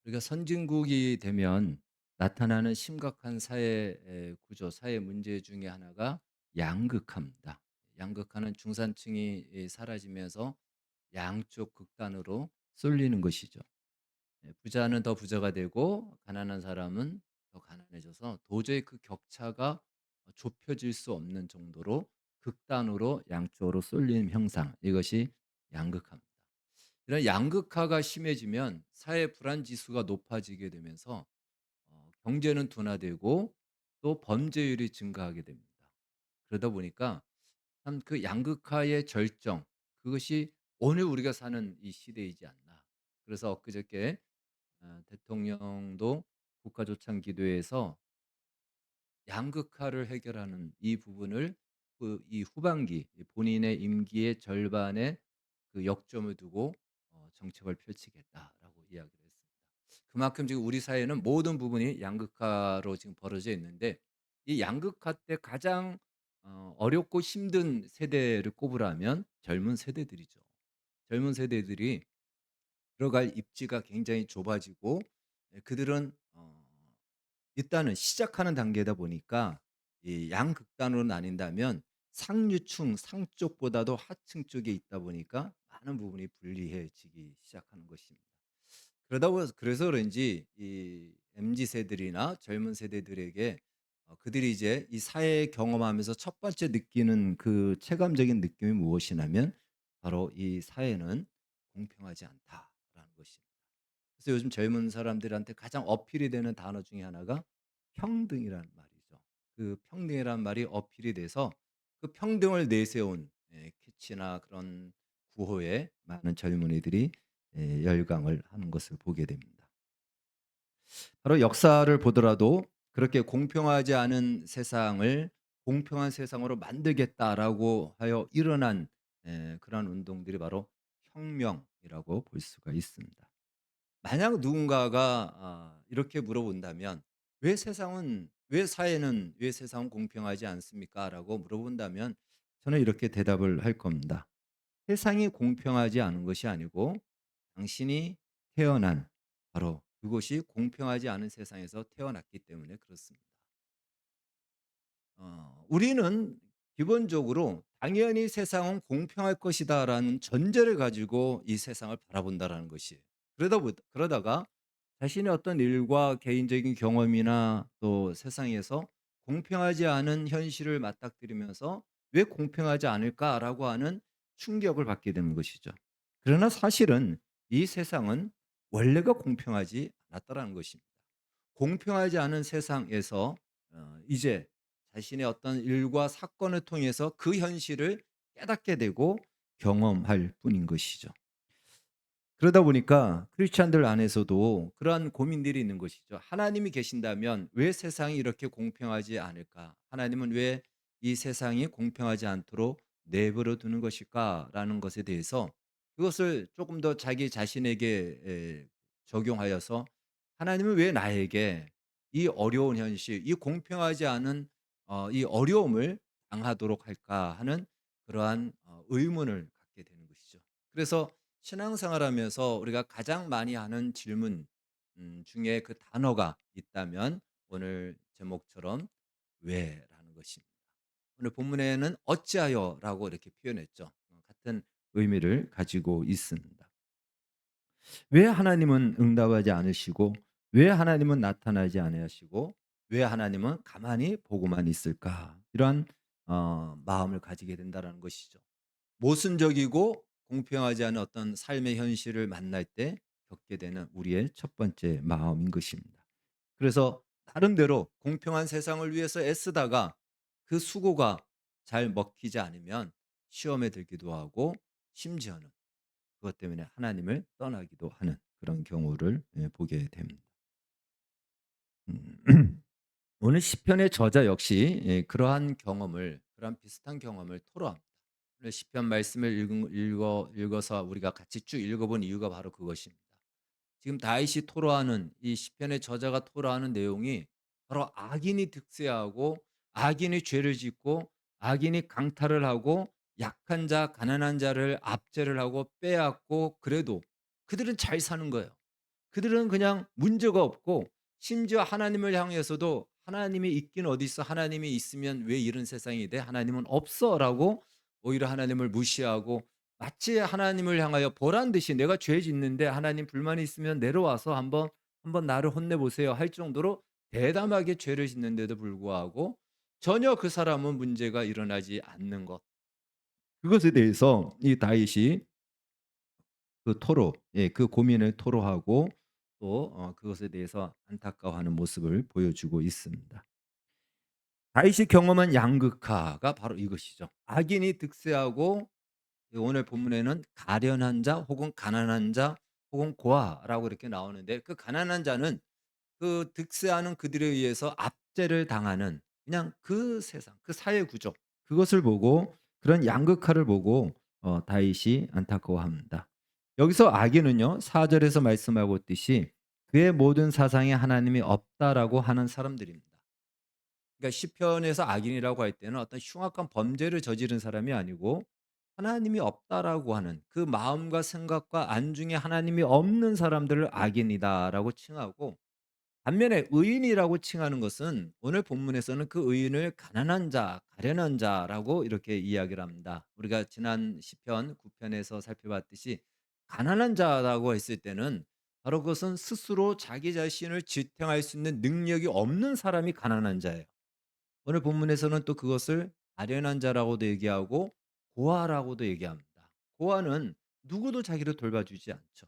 우리가 선진국이 되면 나타나는 심각한 사회 구조, 사회 문제 중에 하나가 양극화입니다. 양극화는 중산층이 사라지면서 양쪽 극단으로 쏠리는 것이죠. 부자는 더 부자가 되고 가난한 사람은 더 가난해져서 도저히 그 격차가 좁혀질 수 없는 정도로 극단으로 양쪽으로 쏠리는 형상, 이것이 양극화입니다. 이런 양극화가 심해지면 사회 불안 지수가 높아지게 되면서 경제는 둔화되고 또 범죄율이 증가하게 됩니다. 그러다 보니까 참 그 양극화의 절정, 그것이 오늘 우리가 사는 이 시대이지 않나. 그래서 엊그저께 대통령도 국가조창기도에서 양극화를 해결하는 이 부분을 이 후반기 본인의 임기의 절반에 그 역점을 두고 정책을 펼치겠다라고 이야기를 했습니다. 그만큼 지금 우리 사회는 모든 부분이 양극화로 지금 벌어져 있는데, 이 양극화 때 가장 어렵고 힘든 세대를 꼽으라면 젊은 세대들이죠. 젊은 세대들이 들어갈 입지가 굉장히 좁아지고, 그들은 일단은 시작하는 단계다 보니까 이 양극단으로 나뉜다면 상류층, 상쪽보다도 하층 쪽에 있다 보니까 많은 부분이 불리해지기 시작하는 것입니다. 그러다 보서 그래서 그런지 이 MZ 세들이나 젊은 세대들에게 그들이 이제 이 사회 경험하면서 첫 번째 느끼는 그 체감적인 느낌이 무엇이냐면 바로 '이 사회는 공평하지 않다.'라는 것입니다. 그래서 요즘 젊은 사람들한테 가장 어필이 되는 단어 중에 하나가 평등이라는 말이죠. 그 평등이라는 말이 어필이 돼서 그 평등을 내세운 캐치나 그런 구호에 많은 젊은이들이 열광을 하는 것을 보게 됩니다. 바로 역사를 보더라도 그렇게 공평하지 않은 세상을 공평한 세상으로 만들겠다라고 하여 일어난 그러한 운동들이 바로 혁명이라고 볼 수가 있습니다. 만약 누군가가 이렇게 물어본다면 왜 사회는 왜 세상은 공평하지 않습니까?"라고 물어본다면 저는 이렇게 대답을 할 겁니다. 세상이 공평하지 않은 것이 아니고 당신이 태어난 바로 그곳이 공평하지 않은 세상에서 태어났기 때문에 그렇습니다. 우리는 기본적으로 '당연히 세상은 공평할 것이다.'라는 전제를 가지고 이 세상을 바라본다라는 것이에요. 그러다가 자신의 어떤 일과 개인적인 경험이나 또 세상에서 공평하지 않은 현실을 맞닥뜨리면서 '왜 공평하지 않을까?'라고 하는 충격을 받게 되는 것이죠. 그러나 사실은 이 세상은 원래가 공평하지 않았다라는 것입니다. 공평하지 않은 세상에서 이제 자신의 어떤 일과 사건을 통해서 그 현실을 깨닫게 되고 경험할 뿐인 것이죠. 그러다 보니까 크리스찬들 안에서도 그러한 고민들이 있는 것이죠. '하나님이 계신다면 왜 세상이 이렇게 공평하지 않을까? 하나님은 왜 이 세상이 공평하지 않도록 내버려 두는 것일까?'라는 것에 대해서 그것을 조금 더 자기 자신에게 적용하여서 '하나님은 왜 나에게 이 어려운 현실, 이 공평하지 않은 이 어려움을 당하도록 할까?' 하는 그러한 의문을 갖게 되는 것이죠. 그래서 신앙생활하면서 우리가 가장 많이 하는 질문 중에 그 단어가 있다면 오늘 제목처럼 "왜라는 것입니다. 오늘 본문에는 "어찌하여"라고 이렇게 표현했죠. 같은 의미를 가지고 있습니다. 왜 하나님은 응답하지 않으시고 왜 하나님은 나타나지 아니하시고 왜 하나님은 가만히 보고만 있을까? 이러한 마음을 가지게 된다라는 것이죠. 모순적이고 공평하지 않은 어떤 삶의 현실을 만날 때 겪게 되는 우리의 첫 번째 마음인 것입니다. 그래서 나름대로 공평한 세상을 위해서 애쓰다가 그 수고가 잘 먹히지 않으면 시험에 들기도 하고 심지어는 그것 때문에 하나님을 떠나기도 하는 그런 경우를 보게 됩니다. 음. 오늘 시편의 저자 역시 그러한 경험을 그러한 비슷한 경험을 토로합니다. 오늘 시편 말씀을 읽어서 우리가 같이 쭉 읽어본 이유가 바로 그것입니다. 지금 다윗이 토로하는 이 시편의 저자가 토로하는 내용이 바로 악인이 득세하고 악인이 죄를 짓고 악인이 강탈을 하고 약한 자, 가난한 자를 압제를 하고 빼앗고 그래도 그들은 잘 사는 거예요. 그들은 그냥 문제가 없고 심지어 하나님을 향해서도 "하나님이 있긴 어디 있어. 하나님이 있으면 왜 이런 세상이 돼? 하나님은 없어."라고 오히려 하나님을 무시하고 마치 하나님을 향하여 보란 듯이 "내가 죄 짓는데 하나님 불만이 있으면 내려와서 한번 나를 혼내 보세요." 할 정도로 대담하게 죄를 짓는데도 불구하고 전혀 그 사람은 문제가 일어나지 않는 것. 그것에 대해서 이 다윗이 그 토로 그 고민을 토로하고 또 그것에 대해서 안타까워하는 모습을 보여주고 있습니다. 다윗이 경험한 양극화가 바로 이것이죠. 악인이 득세하고 오늘 본문에는 가련한 자 혹은 가난한 자 혹은 고아라고 이렇게 나오는데 그 가난한 자는 그 득세하는 그들에 의해서 압제를 당하는 그냥 그 세상, 그 사회 구조 그것을 보고 그런 양극화를 보고 다윗이 안타까워합니다. 여기서 악인은요 4 절에서 말씀하고 있듯이 그의 모든 사상에 하나님이 없다라고 하는 사람들입니다. 그러니까 시편에서 악인이라고 할 때는 어떤 흉악한 범죄를 저지른 사람이 아니고 하나님이 없다라고 하는 그 마음과 생각과 안중에 하나님이 없는 사람들을 악인이다라고 칭하고 반면에 의인이라고 칭하는 것은 오늘 본문에서는 그 의인을 가난한 자, 가련한 자라고 이렇게 이야기를 합니다. 우리가 지난 시편 9편에서 살펴봤듯이 가난한 자라고 했을 때는 바로 그것은 스스로 자기 자신을 지탱할 수 있는 능력이 없는 사람이 가난한 자예요. 오늘 본문에서는 또 그것을 아련한 자라고도 얘기하고 고아라고도 얘기합니다. 고아는 누구도 자기를 돌봐주지 않죠.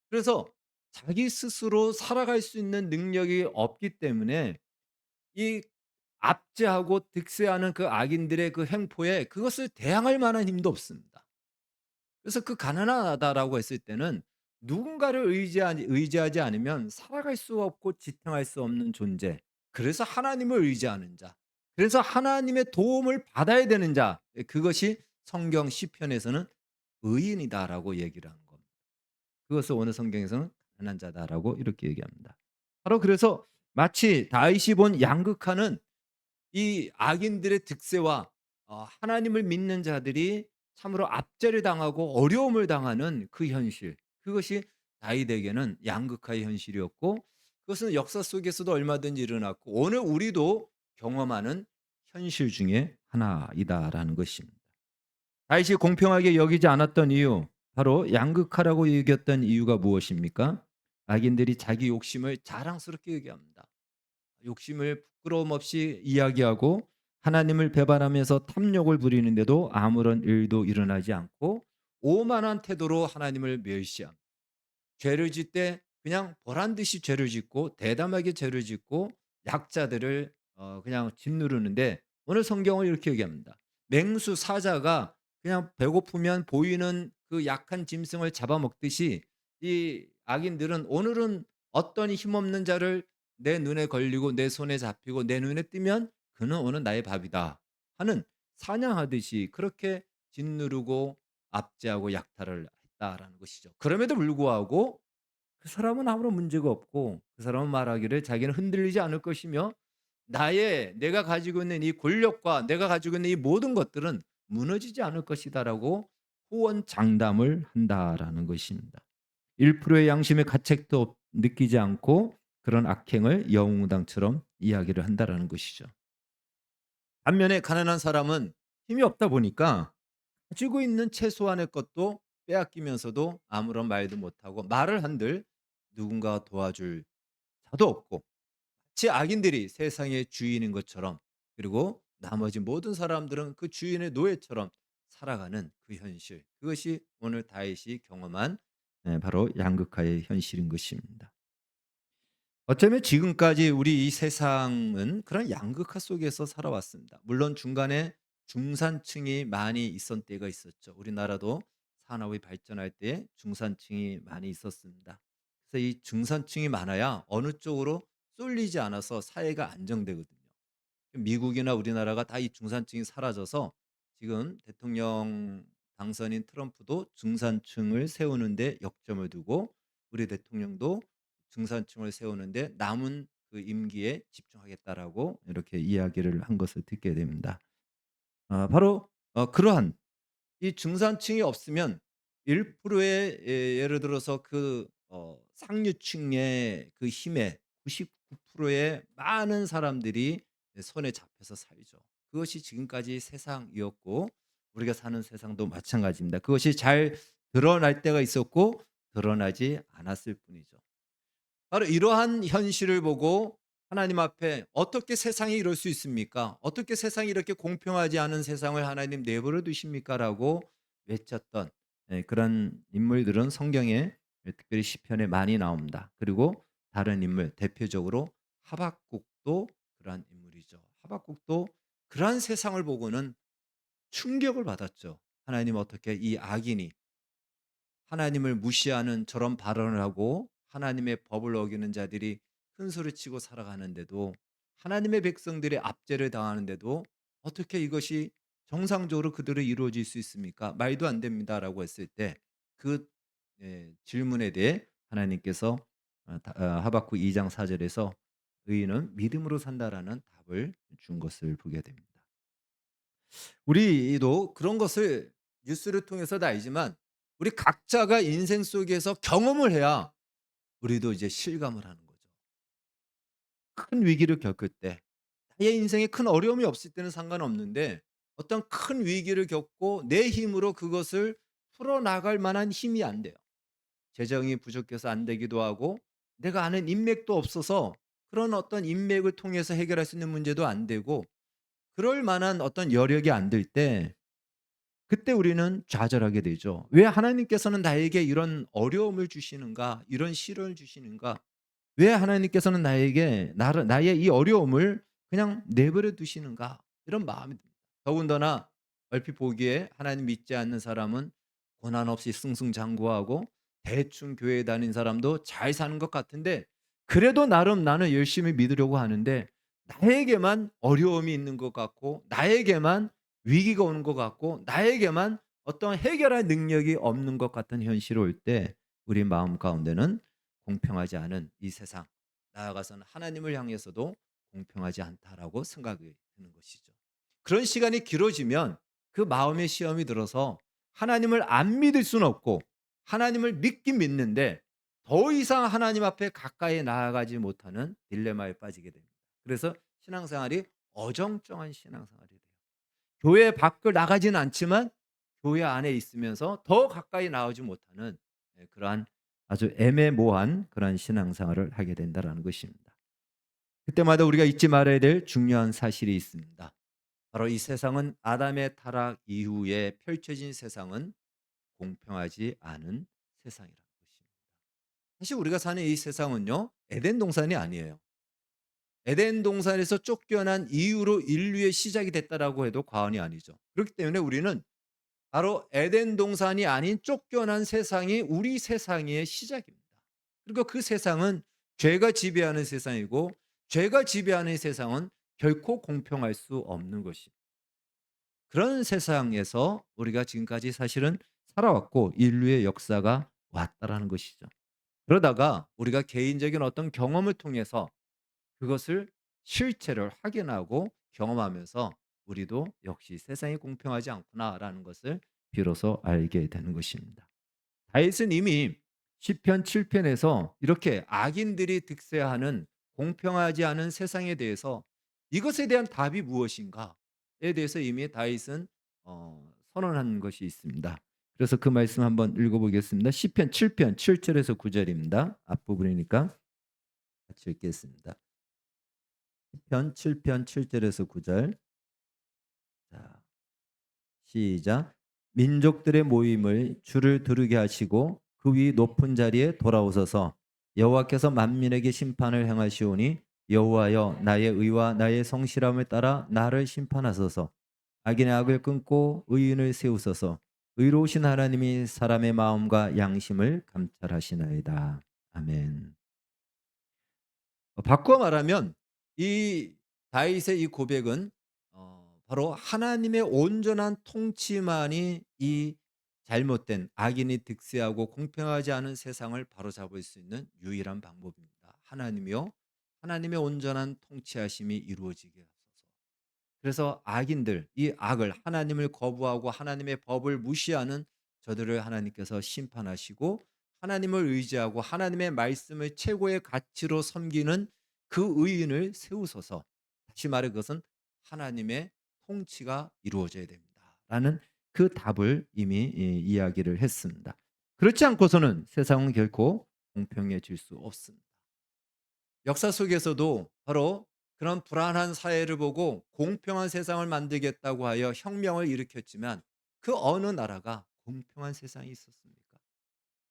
그래서 자기 스스로 살아갈 수 있는 능력이 없기 때문에 이 압제하고 득세하는 그 악인들의 그 행포에 그것을 대항할 만한 힘도 없습니다. 그래서 그 가난하다라고 했을 때는 누군가를 의지하지 않으면 살아갈 수 없고 지탱할 수 없는 존재. 그래서 하나님을 의지하는 자. 그래서 하나님의 도움을 받아야 되는 자. 그것이 성경 시편에서는 의인이다라고 얘기를 한 겁니다. 그것을 오늘 성경에서는 가난한 자다라고 이렇게 얘기합니다. 바로 그래서 마치 다윗이 본 양극화는 이 악인들의 득세와 하나님을 믿는 자들이 참으로 압제를 당하고 어려움을 당하는 그 현실. 그것이 다윗에게는 양극화의 현실이었고 그것은 역사 속에서도 얼마든지 일어났고 오늘 우리도 경험하는 현실 중에 하나이다라는 것입니다. 다윗이 공평하게 여기지 않았던 이유, 바로 양극화라고 여겼던 이유가 무엇입니까? 악인들이 자기 욕심을 자랑스럽게 얘기합니다. 욕심을 부끄러움 없이 이야기하고 하나님을 배반하면서 탐욕을 부리는데도 아무런 일도 일어나지 않고 오만한 태도로 하나님을 멸시함. 죄를 짓때 그냥 보란 듯이 죄를 짓고 대담하게 죄를 짓고 약자들을 그냥 짓누르는데 오늘 성경을 이렇게 얘기합니다. 맹수 사자가 그냥 배고프면 보이는 그 약한 짐승을 잡아먹듯이 이 악인들은 오늘은 어떤 힘없는 자를 내 눈에 걸리고 내 손에 잡히고 내 눈에 띄면 그는 오늘 나의 밥이다 하는 사냥하듯이 그렇게 짓누르고 압제하고 약탈을 했다라는 것이죠. 그럼에도 불구하고 그 사람은 아무런 문제가 없고 그 사람은 말하기를 자기는 흔들리지 않을 것이며 내가 가지고 있는 이 권력과 내가 가지고 있는 이 모든 것들은 무너지지 않을 것이다라고 호언장담을 한다라는 것입니다. 1%의 양심의 가책도 느끼지 않고 그런 악행을 영웅당처럼 이야기를 한다라는 것이죠. 반면에 가난한 사람은 힘이 없다 보니까 가지고 있는 최소한의 것도 빼앗기면서도 아무런 말도 못하고 말을 한들 누군가 도와줄 자도 없고 마치 악인들이 세상의 주인인 것처럼 그리고 나머지 모든 사람들은 그 주인의 노예처럼 살아가는 그 현실. 그것이 오늘 다윗이 경험한 바로 양극화의 현실인 것입니다. 어쩌면 지금까지 우리 이 세상은 그런 양극화 속에서 살아왔습니다. 물론 중간에 중산층이 많이 있었던 때가 있었죠. 우리나라도 산업이 발전할 때 중산층이 많이 있었습니다. 그래서 이 중산층이 많아야 어느 쪽으로 쏠리지 않아서 사회가 안정되거든요. 미국이나 우리나라가 다 이 중산층이 사라져서 지금 대통령 당선인 트럼프도 중산층을 세우는데 역점을 두고 우리 대통령도 중산층을 세우는데 남은 그 임기에 집중하겠다라고 이렇게 이야기를 한 것을 듣게 됩니다. 바로 그러한 이 중산층이 없으면 1%의 예를 들어서 그 쌍류층의 그 힘의 99%의 많은 사람들이 손에 잡혀서 살죠. 그것이 지금까지 세상이었고 우리가 사는 세상도 마찬가지입니다. 그것이 잘 드러날 때가 있었고 드러나지 않았을 뿐이죠. 바로 이러한 현실을 보고 하나님 앞에 어떻게 세상이 이럴 수 있습니까? 어떻게 세상이 이렇게 공평하지 않은 세상을 하나님 내버려 두십니까?라고 외쳤던 그런 인물들은 성경에 특별히 시편에 많이 나옵니다. 그리고 다른 인물 대표적으로 하박국도 그러한 인물이죠. 하박국도 그러한 세상을 보고는 충격을 받았죠. 하나님 어떻게 이 악인이 하나님을 무시하는 저런 발언을 하고 하나님의 법을 어기는 자들이 큰 소리치고 살아가는데도 하나님의 백성들의 압제를 당하는데도 어떻게 이것이 정상적으로 그대로 이루어질 수 있습니까? 말도 안 됩니다라고 했을 때 그 질문에 대해 하나님께서 하박국 2장 4절에서 의인은 믿음으로 산다라는 답을 준 것을 보게 됩니다. 우리도 그런 것을 뉴스를 통해서도 알지만 우리 각자가 인생 속에서 경험을 해야 우리도 이제 실감을 하는 거죠. 큰 위기를 겪을 때 나의 인생에 큰 어려움이 없을 때는 상관없는데 어떤 큰 위기를 겪고 내 힘으로 그것을 풀어나갈 만한 힘이 안 돼요. 재정이 부족해서 안 되기도 하고 내가 아는 인맥도 없어서 그런 어떤 인맥을 통해서 해결할 수 있는 문제도 안 되고 그럴 만한 어떤 여력이 안 될 때 그때 우리는 좌절하게 되죠. '왜 하나님께서는 나에게 이런 어려움을 주시는가? 이런 시련을 주시는가? 왜 하나님께서는 나에게 나를 나의 이 어려움을 그냥 내버려 두시는가?' 이런 마음이 듭니다. 더군다나 얼핏 보기에 하나님 믿지 않는 사람은 고난 없이 승승장구하고 대충 교회 다닌 사람도 잘 사는 것 같은데 그래도 나름 나는 열심히 믿으려고 하는데 나에게만 어려움이 있는 것 같고 나에게만 위기가 오는 것 같고 나에게만 어떤 해결할 능력이 없는 것 같은 현실이 올 때 우리 마음 가운데는 공평하지 않은 이 세상, 나아가서는 하나님을 향해서도 공평하지 않다라고 생각이 드는 것이죠. 그런 시간이 길어지면 그 마음의 시험이 들어서 하나님을 안 믿을 수는 없고 하나님을 믿긴 믿는데 더 이상 하나님 앞에 가까이 나아가지 못하는 딜레마에 빠지게 됩니다. 그래서 신앙생활이 어정쩡한 신앙생활이 돼요. 교회 밖을 나가지는 않지만 교회 안에 있으면서 더 가까이 나오지 못하는 그러한 아주 애매모호한 그런 신앙생활을 하게 된다라는 것입니다. 그때마다 우리가 잊지 말아야 될 중요한 사실이 있습니다. 바로 이 세상은 아담의 타락 이후에 펼쳐진 세상은 공평하지 않은 세상이라는 것입니다. 사실 우리가 사는 이 세상은요, 에덴 동산이 아니에요. 에덴 동산에서 쫓겨난 이후로 인류의 시작이 됐다라고 해도 과언이 아니죠. 그렇기 때문에 우리는 바로 에덴 동산이 아닌 쫓겨난 세상이 우리 세상의 시작입니다. 그리고 그 세상은 죄가 지배하는 세상이고 죄가 지배하는 세상은 결코 공평할 수 없는 것입니다. 그런 세상에서 우리가 지금까지 사실은 살아왔고 인류의 역사가 왔다라는 것이죠. 그러다가 우리가 개인적인 어떤 경험을 통해서 그것을 실체를 확인하고 경험하면서 우리도 역시 '세상이 공평하지 않구나.'라는 것을 비로소 알게 되는 것입니다. 다윗은 이미 시편 7 편에서 이렇게 악인들이 득세하는 공평하지 않은 세상에 대해서 이것에 대한 답이 무엇인가에 대해서 이미 다윗은 선언한 것이 있습니다. 그래서 그 말씀 한번 읽어 보겠습니다. 시편 7편 7 절에서 9 절입니다. 앞부분이니까 같이 읽겠습니다. 시편 7편 7 절에서 9 절. 자, 시작. 민족들의 모임을 주를 두르게 하시고 그 위 높은 자리에 돌아오소서. 여호와께서 만민에게 심판을 행하시오니 여호와여 나의 의와 나의 성실함을 따라 나를 심판하소서. 악인의 악을 끊고 의인을 세우소서. 의로우신 하나님이 사람의 마음과 양심을 감찰하시나이다. 아멘. 바꾸어 말하면 이 다윗의 이 고백은 바로 하나님의 온전한 통치만이 이 잘못된 악인이 득세하고 공평하지 않은 세상을 바로잡을 수 있는 유일한 방법입니다. 하나님이요, 하나님의 온전한 통치하심이 이루어지게 하소서. 그래서 악인들, 이 악을 하나님을 거부하고 하나님의 법을 무시하는 저들을 하나님께서 심판하시고 하나님을 의지하고 하나님의 말씀을 최고의 가치로 섬기는 그 의인을 세우소서. 다시 말해 그것은 하나님의 통치가 이루어져야 됩니다라는 그 답을 이미 이야기를 했습니다. 그렇지 않고서는 세상은 결코 공평해질 수 없습니다. 역사 속에서도 바로 그런 불안한 사회를 보고 공평한 세상을 만들겠다고 하여 혁명을 일으켰지만 그 어느 나라가 공평한 세상이 있었습니까?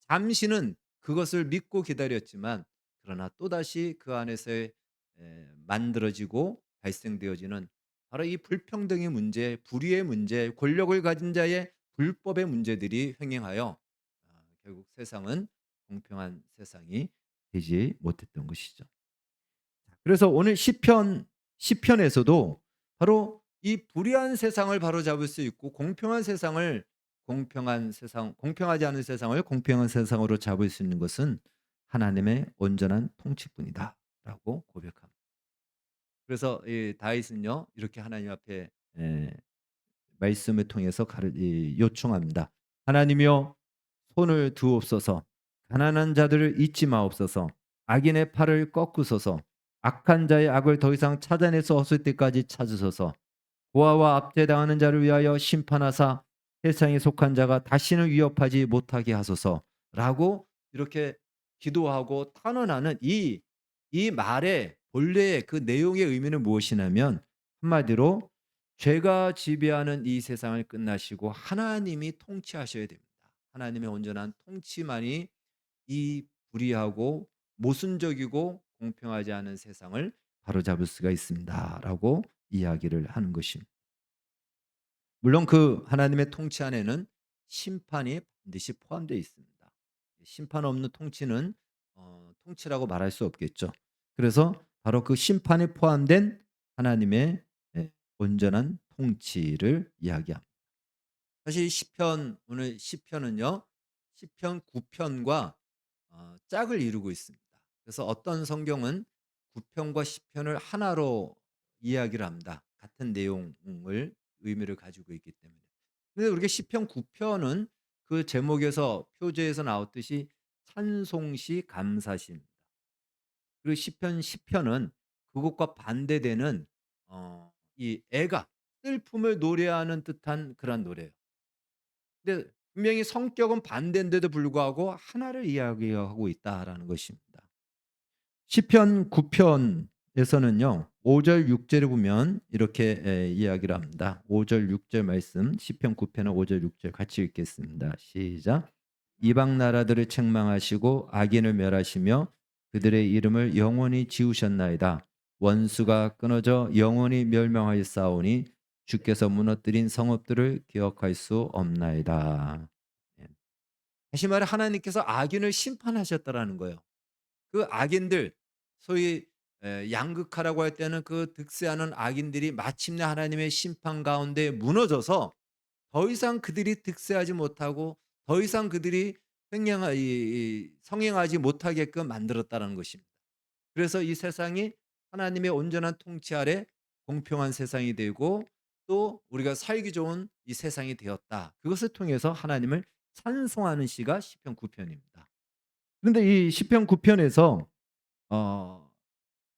잠시는 그것을 믿고 기다렸지만 그러나 또다시 그 안에서 만들어지고 발생되어지는 바로 이 불평등의 문제, 불의의 문제, 권력을 가진 자의 불법의 문제들이 횡행하여 결국 세상은 공평한 세상이 되지 못했던 것이죠. 그래서 오늘 시편에서도 바로 이 불의한 세상을 바로잡을 수 있고 공평하지 않은 세상을 공평한 세상으로 잡을 수 있는 것은 하나님의 온전한 통치뿐이다라고 고백합니다. 그래서 이 다윗은요 이렇게 하나님 앞에 에, 말씀을 통해서 요청합니다. 하나님이여 손을 두옵소서. 가난한 자들을 잊지 마옵소서. 악인의 팔을 꺾으소서. 악한 자의 악을 더 이상 찾아내서 없을 때까지 찾으소서. 고아와 압제당하는 자를 위하여 심판하사 세상에 속한 자가 다시는 위협하지 못하게 하소서라고 이렇게 기도하고 탄원하는 이 말의 본래의 그 내용의 의미는 무엇이냐면 한마디로 죄가 지배하는 이 세상을 끝나시고 하나님이 통치하셔야 됩니다. 하나님의 온전한 통치만이 이 불의하고 모순적이고 공평하지 않은 세상을 바로잡을 수가 있습니다라고 이야기를 하는 것입니다. 물론 그 하나님의 통치 안에는 심판이 반드시 포함되어 있습니다. 심판 없는 통치는 통치라고 말할 수 없겠죠. 그래서 바로 그 심판에 포함된 하나님의 온전한 통치를 이야기합니다. 사실 오늘 시편은요. 시편 9편과 짝을 이루고 있습니다. 그래서 어떤 성경은 9편과 시편을 하나로 이야기를 합니다. 같은 내용을 의미를 가지고 있기 때문에. 근데 우리가 시편 9편은 그 제목에서 표제에서 나왔듯이 찬송시 감사시입니다. 그리고 시편 10편은 그것과 반대되는 이 애가 슬픔을 노래하는 듯한 그런 노래예요. 근데 분명히 성격은 반대인데도 불구하고 하나를 이야기하고 있다라는 것입니다. 시편 9편에서는요. 5절 6절을 보면 이렇게 이야기를 합니다. 5절 6절 말씀 시편 9편의 5절 6절 같이 읽겠습니다. 시작. 이방 나라들을 책망하시고 악인을 멸하시며 그들의 이름을 영원히 지우셨나이다. 원수가 끊어져 영원히 멸망하였사오니 주께서 무너뜨린 성읍들을 기억할 수 없나이다. 예. 다시 말해 하나님께서 악인을 심판하셨다라는 거예요. 그 악인들 소위 양극화라고 할 때는 그 득세하는 악인들이 마침내 하나님의 심판 가운데 무너져서 더 이상 그들이 득세하지 못하고 더 이상 그들이 성행하지 못하게끔 만들었다는 것입니다. 그래서 이 세상이 하나님의 온전한 통치 아래 공평한 세상이 되고 또 우리가 살기 좋은 이 세상이 되었다. 그것을 통해서 하나님을 찬송하는 시가 시편 9편입니다. 그런데 이 시편 9편에서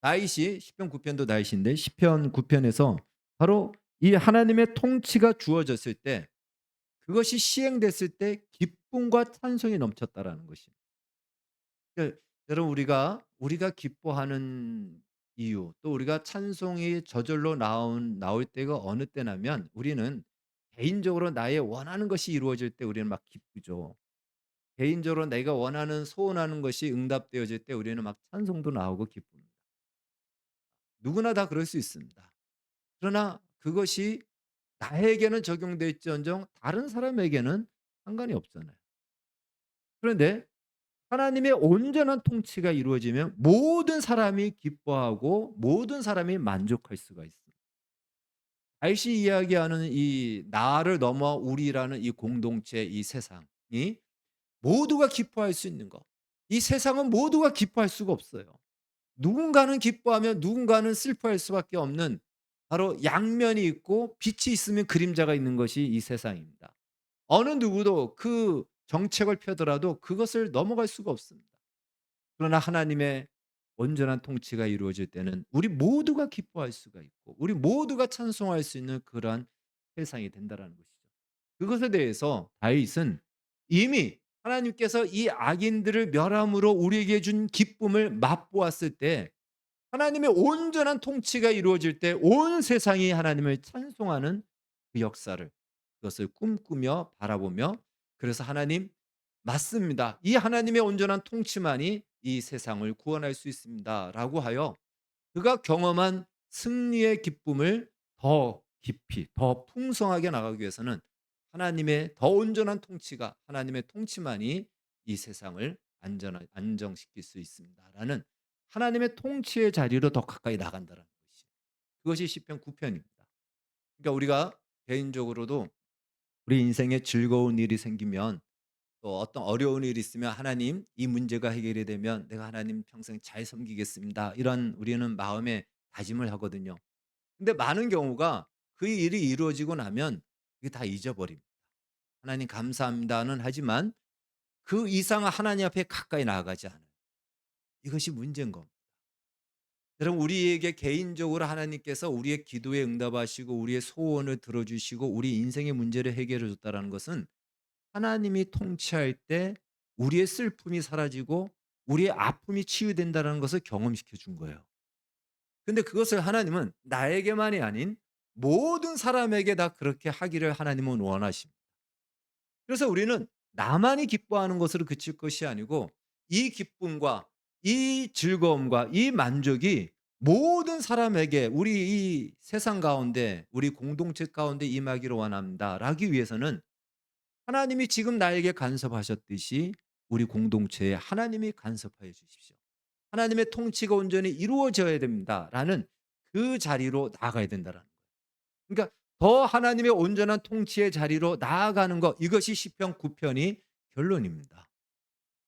다윗이 시편 9편도 다윗인데 시편 9편에서 바로 이 하나님의 통치가 주어졌을 때 그것이 시행됐을 때 기쁨과 찬송이 넘쳤다라는 것입니다. 그러니까 여러분 우리가 기뻐하는 이유 또 우리가 찬송이 저절로 나올 때가 어느 때냐면 우리는 개인적으로 나의 원하는 것이 이루어질 때 우리는 막 기쁘죠. 개인적으로 내가 원하는 소원하는 것이 응답되어질 때 우리는 막 찬송도 나오고 기쁩니다. 누구나 다 그럴 수 있습니다. 그러나 그것이 나에게는 적용될지언정 다른 사람에게는 상관이 없잖아요. 그런데 하나님의 온전한 통치가 이루어지면 모든 사람이 기뻐하고 모든 사람이 만족할 수가 있습니다. 다윗이 이야기하는 이 나를 넘어 우리라는 이 공동체 이 세상이 모두가 기뻐할 수 있는 것. 이 세상은 모두가 기뻐할 수가 없어요. 누군가는 기뻐하며 누군가는 슬퍼할 수밖에 없는 바로 양면이 있고 빛이 있으면 그림자가 있는 것이 이 세상입니다. 어느 누구도 그 정책을 펴더라도 그것을 넘어갈 수가 없습니다. 그러나 하나님의 온전한 통치가 이루어질 때는 우리 모두가 기뻐할 수가 있고 우리 모두가 찬송할 수 있는 그러한 세상이 된다라는 것이죠. 그것에 대해서 다윗은 이미 하나님께서 이 악인들을 멸함으로 우리에게 준 기쁨을 맛보았을 때 하나님의 온전한 통치가 이루어질 때 온 세상이 하나님을 찬송하는 그 역사를 그것을 꿈꾸며 바라보며 그래서 하나님 맞습니다. 이 하나님의 온전한 통치만이 이 세상을 구원할 수 있습니다라고 하여 그가 경험한 승리의 기쁨을 더 깊이 더 풍성하게 나가기 위해서는 하나님의 더 온전한 통치가 하나님의 통치만이 이 세상을 안정시킬 수 있습니다라는 하나님의 통치의 자리로 더 가까이 나간다는 것이 그것이 시편 9편입니다. 그러니까 우리가 개인적으로도 우리 인생에 즐거운 일이 생기면 또 어떤 어려운 일이 있으면 하나님 이 문제가 해결이 되면 내가 하나님 평생 잘 섬기겠습니다. 이런 우리는 마음에 다짐을 하거든요. 근데 많은 경우가 그 일이 이루어지고 나면 그게 다 잊어버립니다. 하나님 감사합니다는 하지만 그 이상 하나님 앞에 가까이 나아가지 않아요. 이것이 문제인 겁니다. 여러분 우리에게 개인적으로 하나님께서 우리의 기도에 응답하시고 우리의 소원을 들어주시고 우리 인생의 문제를 해결해 줬다는 것은 하나님이 통치할 때 우리의 슬픔이 사라지고 우리의 아픔이 치유된다는 것을 경험시켜 준 거예요. 근데 그것을 하나님은 나에게만이 아닌 모든 사람에게 다 그렇게 하기를 하나님은 원하십니다. 그래서 우리는 나만이 기뻐하는 것으로 그칠 것이 아니고 이 기쁨과 이 즐거움과 이 만족이 모든 사람에게 우리 이 세상 가운데 우리 공동체 가운데 임하기를 원합니다. 라기 위해서는 하나님이 지금 나에게 간섭하셨듯이 우리 공동체에 하나님이 간섭하여 주십시오. 하나님의 통치가 온전히 이루어져야 됩니다라는 그 자리로 나아가야 된다라는 거예요. 그러니까 더 하나님의 온전한 통치의 자리로 나아가는 것 이것이 시편 9편이 결론입니다.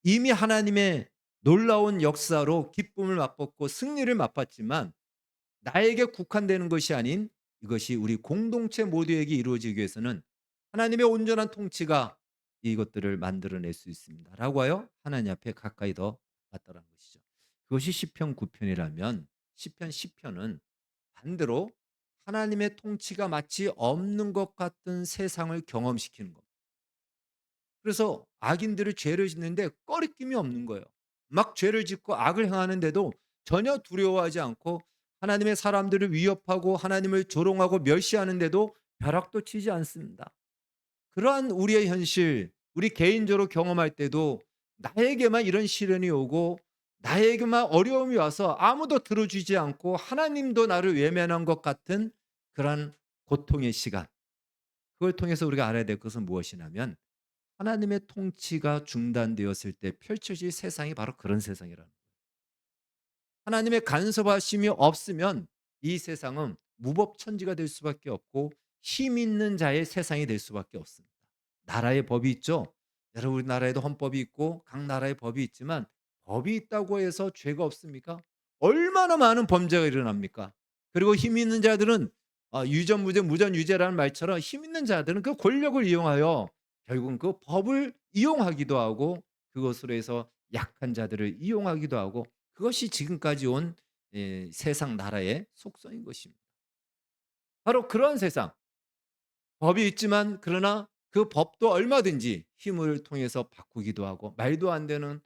이미 하나님의 놀라운 역사로 기쁨을 맛봤고 승리를 맛봤지만 나에게 국한되는 것이 아닌 이것이 우리 공동체 모두에게 이루어지기 위해서는 하나님의 온전한 통치가 이것들을 만들어낼 수 있습니다라고 하여 하나님 앞에 가까이 더 갔다라는 것이죠. 그것이 시편 9편이라면 시편 10편은 반대로 하나님의 통치가 마치 없는 것 같은 세상을 경험시키는 겁니다. 그래서 악인들이 죄를 짓는데 꺼리낌이 없는 거예요. 막 죄를 짓고 악을 행하는데도 전혀 두려워하지 않고 하나님의 사람들을 위협하고 하나님을 조롱하고 멸시하는데도 벼락도 치지 않습니다. 그러한 우리의 현실, 우리 개인적으로 경험할 때도 나에게만 이런 시련이 오고 나에게만 어려움이 와서 아무도 들어주지 않고 하나님도 나를 외면한 것 같은 그러한 고통의 시간. 그걸 통해서 우리가 알아야 될 것은 무엇이냐면 하나님의 통치가 중단되었을 때 펼쳐질 세상이 바로 그런 세상이라는 거예요. 하나님의 간섭하심이 없으면 이 세상은 무법천지가 될 수밖에 없고 힘 있는 자의 세상이 될 수밖에 없습니다. 나라의 법이 있죠. 여러분 우리나라에도 헌법이 있고 각 나라의 법이 있지만 법이 있다고 해서 죄가 없습니까? 얼마나 많은 범죄가 일어납니까? 그리고 힘 있는 자들은 유전무죄 무전유죄라는 말처럼 힘 있는 자들은 그 권력을 이용하여 결국은 그 법을 이용하기도 하고 그것으로 해서 약한 자들을 이용하기도 하고 그것이 지금까지 온 세상 나라의 속성인 것입니다. 바로 그런 세상 법이 있지만 그러나 그 법도 얼마든지 힘을 통해서 바꾸기도 하고 말도 안 되는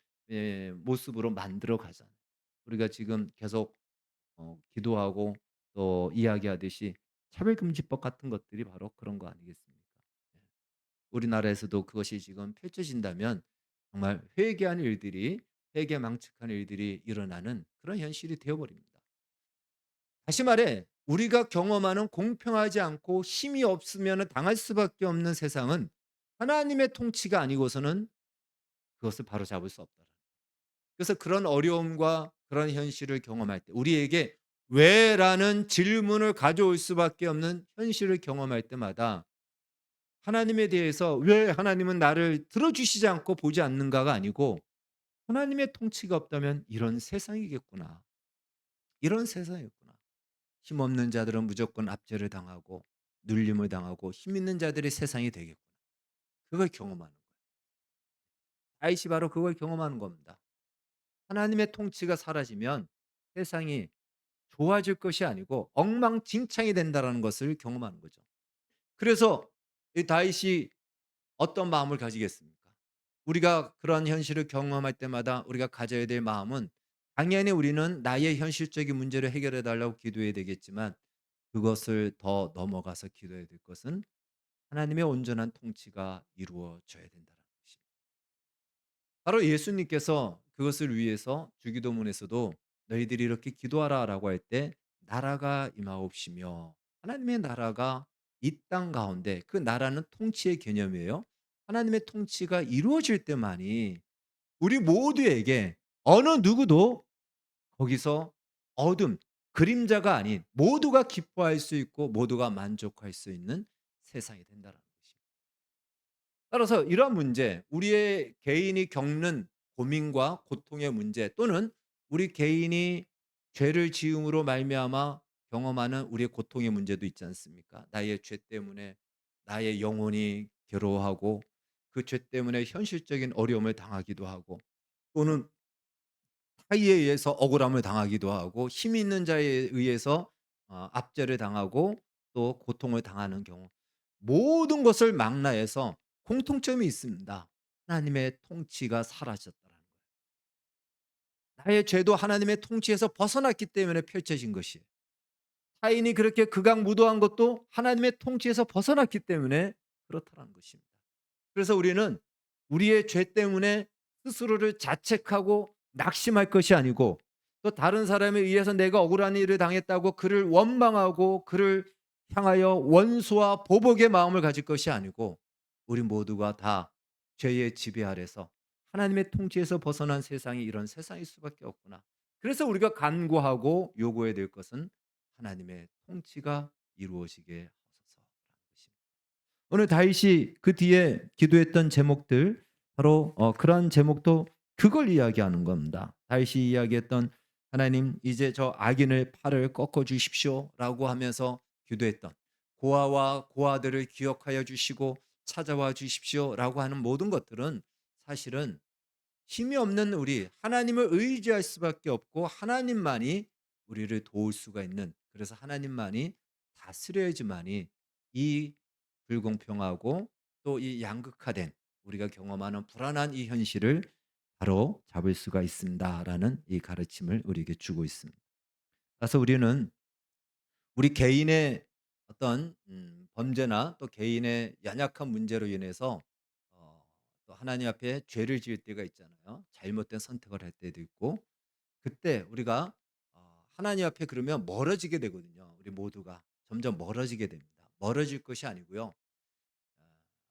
모습으로 만들어 가잖아요. 우리가 지금 계속 기도하고 또 이야기하듯이 차별금지법 같은 것들이 바로 그런 거 아니겠습니까? 예. 우리나라에서도 그것이 지금 펼쳐진다면 정말 회개한 일들이 회개망측한 일들이 일어나는 그런 현실이 되어 버립니다. 다시 말해 우리가 경험하는 공평하지 않고 힘이 없으면 당할 수밖에 없는 세상은 하나님의 통치가 아니고서는 그것을 바로잡을 수 없다. 그래서 그런 어려움과 그런 현실을 경험할 때 우리에게 왜라는 질문을 가져올 수밖에 없는 현실을 경험할 때마다 하나님에 대해서 왜 하나님은 나를 들어주시지 않고 보지 않는가가 아니고 하나님의 통치가 없다면 이런 세상이겠구나. 이런 세상이었구나. 힘없는 자들은 무조건 압제를 당하고 눌림을 당하고 힘 있는 자들의 세상이 되겠구나. 그걸 경험하는 거예요. 다윗이 바로 그걸 경험하는 겁니다. 하나님의 통치가 사라지면 세상이 좋아질 것이 아니고 엉망진창이 된다라는 것을 경험하는 거죠. 그래서 이 다윗이 어떤 마음을 가지겠습니까? 우리가 그런 현실을 경험할 때마다 우리가 가져야 될 마음은, 당연히 우리는 나의 현실적인 문제를 해결해 달라고 기도해야 되겠지만, 그것을 더 넘어가서 기도해야 될 것은 하나님의 온전한 통치가 이루어져야 된다는 것입니다. 바로 예수님께서 그것을 위해서 주기도문에서도 너희들이 이렇게 기도하라라고 할 때 나라가 임하옵시며, 하나님의 나라가 이 땅 가운데, 그 나라는 통치의 개념이에요. 하나님의 통치가 이루어질 때만이 우리 모두에게, 어느 누구도 거기서 어둠, 그림자가 아닌 모두가 기뻐할 수 있고 모두가 만족할 수 있는 세상이 된다는 것입니다. 따라서 이러한 문제, 우리의 개인이 겪는 고민과 고통의 문제, 또는 우리 개인이 죄를 지음으로 말미암아 경험하는 우리의 고통의 문제도 있지 않습니까? 나의 죄 때문에 나의 영혼이 괴로워하고, 그 죄 때문에 현실적인 어려움을 당하기도 하고, 또는 타의에 의해서 억울함을 당하기도 하고, 힘 있는 자에 의해서 압제를 당하고 또 고통을 당하는 경우, 모든 것을 망라해서 공통점이 있습니다. 하나님의 통치가 사라졌다라는 거예요. 나의 죄도 하나님의 통치에서 벗어났기 때문에 펼쳐진 것이에요. 타인이 그렇게 극악무도한 것도 하나님의 통치에서 벗어났기 때문에 그렇다는 것입니다. 그래서 우리는 우리의 죄 때문에 스스로를 자책하고 낙심할 것이 아니고, 또 다른 사람에 의해서 내가 억울한 일을 당했다고 그를 원망하고 그를 향하여 원수와 보복의 마음을 가질 것이 아니고, 우리 모두가 다 죄의 지배 아래서 하나님의 통치에서 벗어난 세상이 이런 세상일 수밖에 없구나. 그래서 우리가 간구하고 요구해야 될 것은 하나님의 통치가 이루어지게 하소서라는 것입니다. 오늘 다윗이 그 뒤에 기도했던 제목들, 바로 그러한 제목도 그걸 이야기하는 겁니다. 다윗이 이야기했던, 하나님 이제 저 악인의 팔을 꺾어 주십시오라고 하면서 기도했던, 고아와 고아들을 기억하여 주시고 찾아와 주십시오라고 하는 모든 것들은 사실은 힘이 없는 우리, 하나님을 의지할 수밖에 없고 하나님만이 우리를 도울 수가 있는, 그래서 하나님만이 다스려야지만이 이 불공평하고 또 이 양극화된 우리가 경험하는 불안한 이 현실을 바로 잡을 수가 있습니다라는 이 가르침을 우리에게 주고 있습니다. 그래서 우리는 우리 개인의 어떤 범죄나 또 개인의 연약한 문제로 인해서 또 하나님 앞에 죄를 지을 때가 있잖아요. 잘못된 선택을 할 때도 있고, 그때 우리가 하나님 앞에 그러면 멀어지게 되거든요. 우리 모두가 점점 멀어지게 됩니다. 멀어질 것이 아니고요.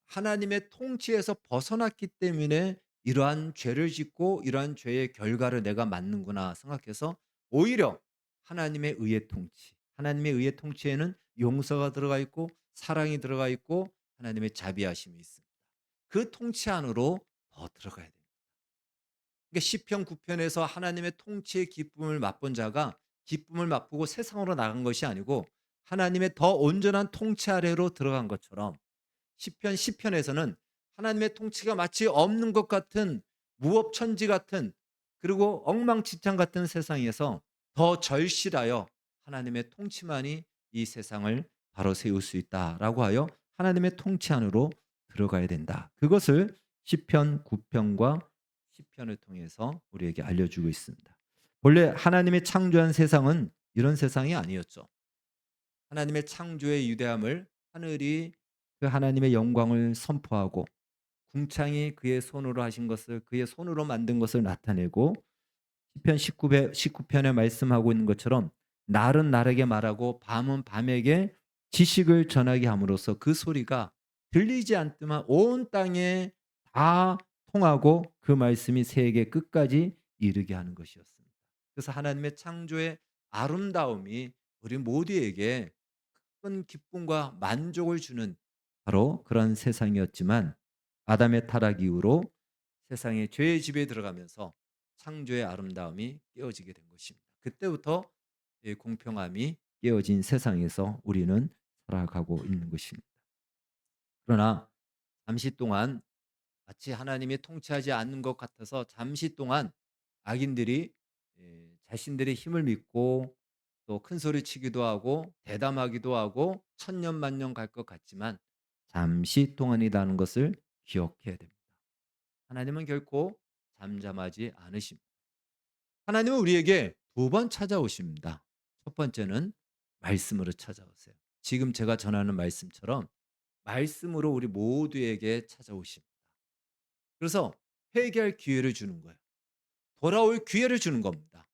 하나님의 통치에서 벗어났기 때문에 이러한 죄를 짓고 이러한 죄의 결과를 내가 맞는구나 생각해서, 오히려 하나님의 의의 통치, 하나님의 의의 통치에는 용서가 들어가 있고 사랑이 들어가 있고 하나님의 자비하심이 있습니다. 그 통치 안으로 더 들어가야 됩니다. 그러니까 시편 9편에서 하나님의 통치의 기쁨을 맛본 자가 기쁨을 맛보고 세상으로 나간 것이 아니고 하나님의 더 온전한 통치 아래로 들어간 것처럼, 시편 10편에서는 하나님의 통치가 마치 없는 것 같은 무법천지 같은, 그리고 엉망진창 같은 세상에서 더 절실하여 하나님의 통치만이 이 세상을 바로 세울 수 있다라고 하여 하나님의 통치 안으로 들어가야 된다. 그것을 시편 9편과 10편을 통해서 우리에게 알려주고 있습니다. 본래 하나님의 창조한 세상은 이런 세상이 아니었죠. 하나님의 창조의 위대함을, 하늘이 그 하나님의 영광을 선포하고 궁창이 그의 손으로 하신 것을, 그의 손으로 만든 것을 나타내고, 시편 19편에 말씀하고 있는 것처럼 날은 날에게 말하고 밤은 밤에게 지식을 전하게 함으로써 그 소리가 들리지 않지만 온 땅에 다 통하고 그 말씀이 세계 끝까지 이르게 하는 것이었습니다. 그래서 하나님의 창조의 아름다움이 우리 모두에게 큰 기쁨과 만족을 주는 바로 그런 세상이었지만, 아담의 타락 이후로 세상의 죄의 집에 들어가면서 창조의 아름다움이 깨어지게 된 것입니다. 그때부터 이 공평함이 깨어진 세상에서 우리는 살아가고 있는 것입니다. 그러나 잠시 동안 마치 하나님이 통치하지 않는 것 같아서 잠시 동안 악인들이 자신들의 힘을 믿고 또 큰 소리 치기도 하고 대담하기도 하고 천년만년 갈 것 같지만 잠시 동안이라는 것을 기억해야 됩니다. 하나님은 결코 잠잠하지 않으십니다. 하나님은 우리에게 두 번 찾아오십니다. 첫 번째는 말씀으로 찾아오세요. 지금 제가 전하는 말씀처럼 말씀으로 우리 모두에게 찾아오십니다. 그래서 회개할 기회를 주는 거예요. 돌아올 기회를 주는 겁니다.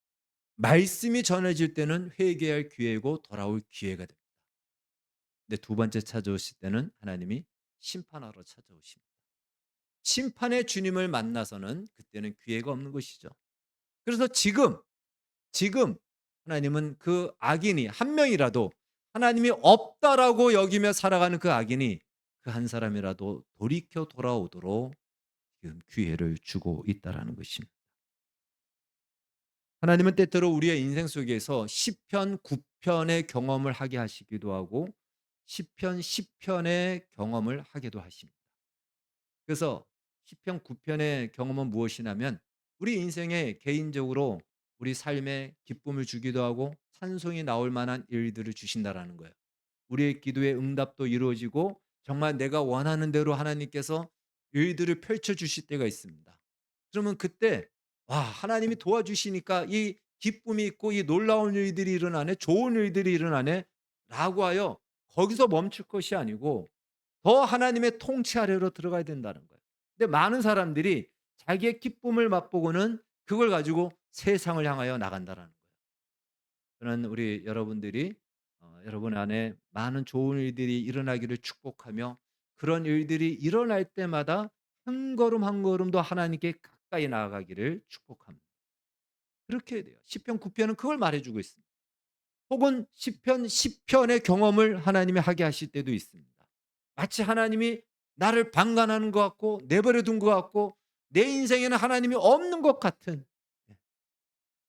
말씀이 전해질 때는 회개할 기회고 돌아올 기회가 됩니다. 근데 두 번째 찾아오실 때는 하나님이 심판하러 찾아오십니다. 심판의 주님을 만나서는 그때는 기회가 없는 것이죠. 그래서 지금 하나님은 그 악인이 한 명이라도 하나님이 없다라고 여기며 살아가는 그 악인이 그 한 사람이라도 돌이켜 돌아오도록 지금 기회를 주고 있다라는 것입니다. 하나님은 때때로 우리의 인생 속에서 시편 9편의 경험을 하게 하시기도 하고 시편 10편의 경험을 하게도 하십니다. 그래서 시편 9편의 경험은 무엇이냐면 우리 인생에 개인적으로 우리 삶에 기쁨을 주기도 하고 찬송이 나올 만한 일들을 주신다라는 거예요. 우리의 기도의 응답도 이루어지고 정말 내가 원하는 대로 하나님께서 일들을 펼쳐 주실 때가 있습니다. 그러면 그때 와, 하나님이 도와주시니까 이 기쁨이 있고 이 놀라운 일들이 일어나네, 좋은 일들이 일어나네라고 하여 거기서 멈출 것이 아니고 더 하나님의 통치 아래로 들어가야 된다는 거예요. 근데 많은 사람들이 자기의 기쁨을 맛보고는 그걸 가지고 세상을 향하여 나간다라는 거예요. 저는 우리 여러분들이 여러분 안에 많은 좋은 일들이 일어나기를 축복하며 그런 일들이 일어날 때마다 한 걸음 한 걸음 더 하나님께 가까이 나아가기를 축복합니다. 그렇게 해야 돼요. 시편 9편은 그걸 말해 주고 있습니다. 혹은 시편 10편의 경험을 하나님이 하게 하실 때도 있습니다. 마치 하나님이 나를 방관하는 것 같고 내버려 둔 것 같고 내 인생에는 하나님이 없는 것 같은,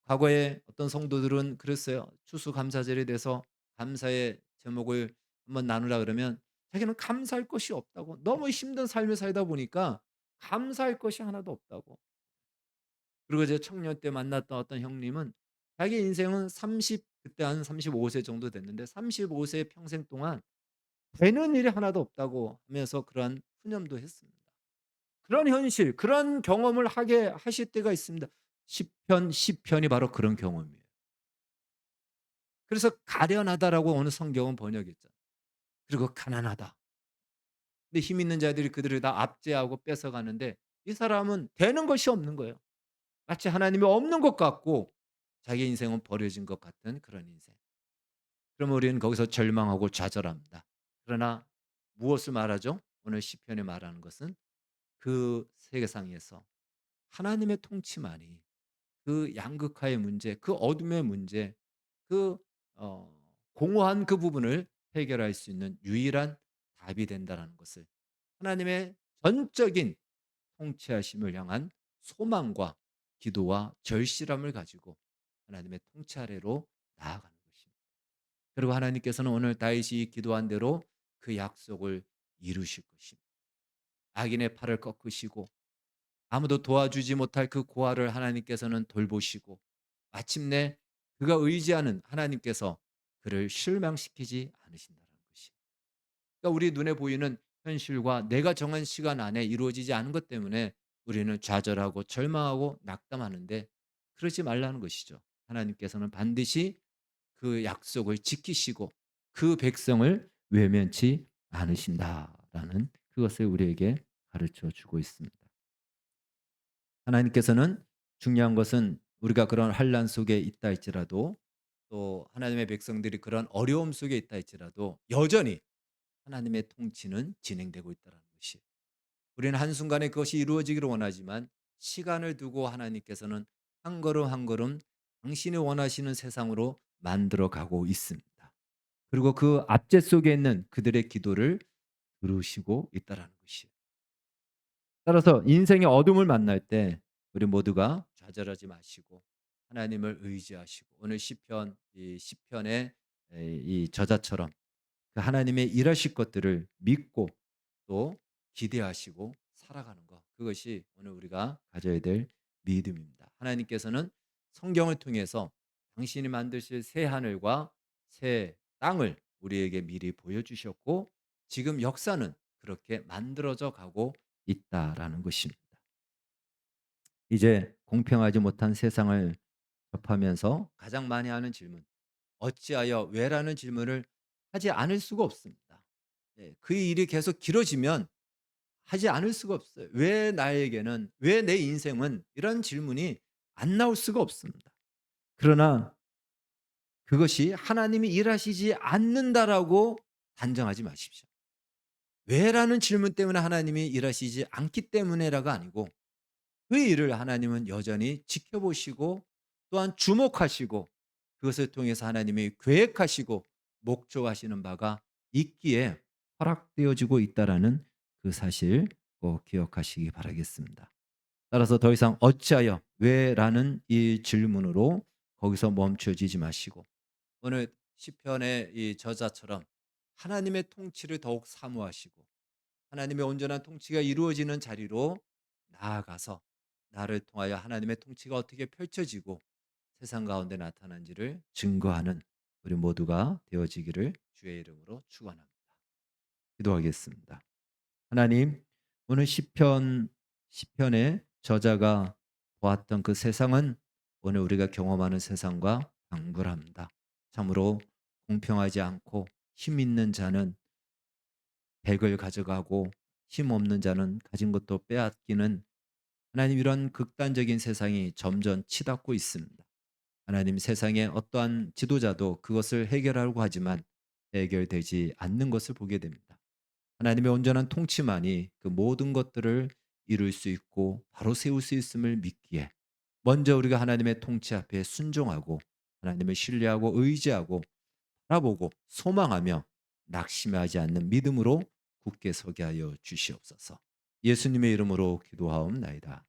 과거에 어떤 성도들은 그랬어요. 추수감사절에 대해서 감사의 제목을 한번 나누라 그러면 자기는 감사할 것이 없다고. 너무 힘든 삶을 살다 보니까 감사할 것이 하나도 없다고. 그리고 제 청년 때 만났던 어떤 형님은 자기 인생은 30, 그때 한 35세 정도 됐는데 35세 평생 동안 되는 일이 하나도 없다고 하면서 그러한 푸념도 했습니다. 그런 현실, 그런 경험을 하게 하실 때가 있습니다. 10편, 10편이 바로 그런 경험이에요. 그래서 가련하다라고 어느 성경은 번역했죠. 그리고 가난하다. 근데 힘 있는 자들이 그들을 다 압제하고 뺏어가는데 이 사람은 되는 것이 없는 거예요. 마치 하나님이 없는 것 같고 자기 인생은 버려진 것 같은 그런 인생. 그러면 우리는 거기서 절망하고 좌절합니다. 그러나 무엇을 말하죠? 오늘 시편이 말하는 것은 그 세계상에서 하나님의 통치만이 그 양극화의 문제, 그 어둠의 문제, 그 어 공허한 그 부분을 해결할 수 있는 유일한 답이 된다라는 것을, 하나님의 전적인 통치하심을 향한 소망과 기도와 절실함을 가지고 하나님의 통치 아래로 나아가는 것입니다. 그리고 하나님께서는 오늘 다윗이 기도한 대로 그 약속을 이루실 것입니다. 악인의 팔을 꺾으시고 아무도 도와주지 못할 그 고아를 하나님께서는 돌보시고 마침내 그가 의지하는 하나님께서 그를 실망시키지 않으신다는 것이. 그러니까 우리 눈에 보이는 현실과 내가 정한 시간 안에 이루어지지 않은 것 때문에 우리는 좌절하고 절망하고 낙담하는데 그러지 말라는 것이죠. 하나님께서는 반드시 그 약속을 지키시고 그 백성을 외면치 않으신다라는 그것을 우리에게 가르쳐 주고 있습니다. 하나님께서는 중요한 것은 우리가 그런 환란 속에 있다 할지라도 또 하나님의 백성들이 그런 어려움 속에 있다 할지라도 여전히 하나님의 통치는 진행되고 있다는 것이. 우리는 한순간에 그것이 이루어지기를 원하지만 시간을 두고 하나님께서는 한 걸음 한 걸음 당신이 원하시는 세상으로 만들어 가고 있습니다. 그리고 그 압제 속에 있는 그들의 기도를 들으시고 있다라는 것이에요. 따라서 인생의 어둠을 만날 때 우리 모두가 좌절하지 마시고 하나님을 의지하시고 오늘 시편 이 시편의 이 저자처럼 그 하나님의 일하실 것들을 믿고 또 기대하시고 살아가는 것. 그것이 오늘 우리가 가져야 될 믿음입니다. 하나님께서는 성경을 통해서 당신이 만드실 새 하늘과 새 땅을 우리에게 미리 보여주셨고 지금 역사는 그렇게 만들어져 가고 있다라는 것입니다. 이제 공평하지 못한 세상을 접하면서 가장 많이 하는 질문, 어찌하여 왜라는 질문을 하지 않을 수가 없습니다. 예, 그 일이 계속 길어지면 하지 않을 수가 없어요. 왜 나에게는, 왜 내 인생은 이런 질문이 안 나올 수가 없습니다. 그러나 그것이 하나님이 일하시지 않는다라고 단정하지 마십시오. 왜라는 질문 때문에 하나님이 일하시지 않기 때문에라가 아니고 그 일을 하나님은 여전히 지켜보시고 또한 주목하시고 그것을 통해서 하나님이 계획하시고 목적하시는 바가 있기에 허락되어지고 있다라는 그 사실 꼭 기억하시기 바라겠습니다. 따라서 더 이상 어찌하여 왜라는 이 질문으로 거기서 멈춰지지 마시고 오늘 시편의 이 저자처럼 하나님의 통치를 더욱 사모하시고 하나님의 온전한 통치가 이루어지는 자리로 나아가서 나를 통하여 하나님의 통치가 어떻게 펼쳐지고 세상 가운데 나타난지를 증거하는 우리 모두가 되어지기를 주의 이름으로 축원합니다. 기도하겠습니다. 하나님, 오늘 시편의 저자가 보았던 그 세상은 오늘 우리가 경험하는 세상과 방불합니다. 참으로 공평하지 않고 힘 있는 자는 백을 가져가고 힘 없는 자는 가진 것도 빼앗기는 하나님 이런 극단적인 세상이 점점 치닫고 있습니다. 하나님 세상의 어떠한 지도자도 그것을 해결하려고 하지만 해결되지 않는 것을 보게 됩니다. 하나님의 온전한 통치만이 그 모든 것들을 이룰 수 있고 바로 세울 수 있음을 믿기에 먼저 우리가 하나님의 통치 앞에 순종하고 하나님을 신뢰하고 의지하고 바라보고 소망하며 낙심하지 않는 믿음으로 굳게 서게 하여 주시옵소서. 예수님의 이름으로 기도하옵나이다.